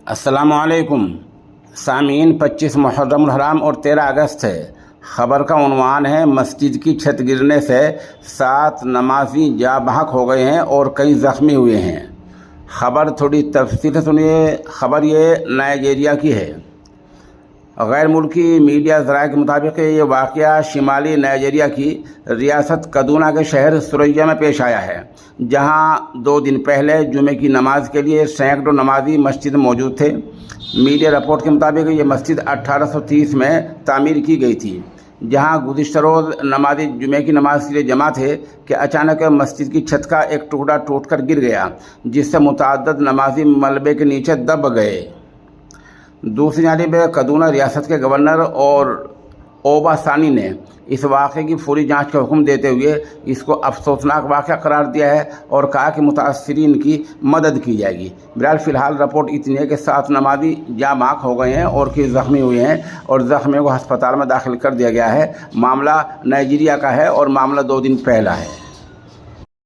अस्सलाम वालेकुम सामीन। 25 मुहर्रम الحرام और 13 अगस्त है। खबर का उन्वान है, मस्जिद की छत गिरने से 7 नमाजी जाँ बहक हो गए हैं और कई ज़ख्मी हुए हैं। खबर थोड़ी तफसील से सुनिए। खबर ये नाइजीरिया की है। गैर मुल्की मीडिया ज़राए के मुताबिक ये वाक़या शिमाली नाइजीरिया की रियासत कदूना के शहर सुरैया में पेश आया है, जहां 2 दिन पहले जुमे की नमाज के लिए सैकड़ों नमाजी मस्जिद में मौजूद थे। मीडिया रिपोर्ट के मुताबिक ये मस्जिद 1830 में तामीर की गई थी, जहां गुज़िश्ता रोज़ नमाजी जुमे की नमाज के लिए जमा थे कि अचानक मस्जिद की छत का एक टुकड़ा टूटकर गिर गया, जिससे मुतअद्दिद नमाजी मलबे के नीचे दब गए। दूसरी जानिब कदूना रियासत के गवर्नर और ओबा सानी ने इस वाक़े की फौरी जांच का हुक्म देते हुए इसको अफसोसनाक वाक़या करार दिया है और कहा कि मुतासरीन की मदद की जाएगी। बहरहाल फ़िलहाल रिपोर्ट इतनी है कि 7 नमाजी जाँ बहक हो गए हैं और कई ज़ख्मी हुए हैं और ज़ख्मियों को हस्पताल में दाखिल कर दिया गया है। मामला नाइजीरिया का है और मामला 2 दिन पहला है।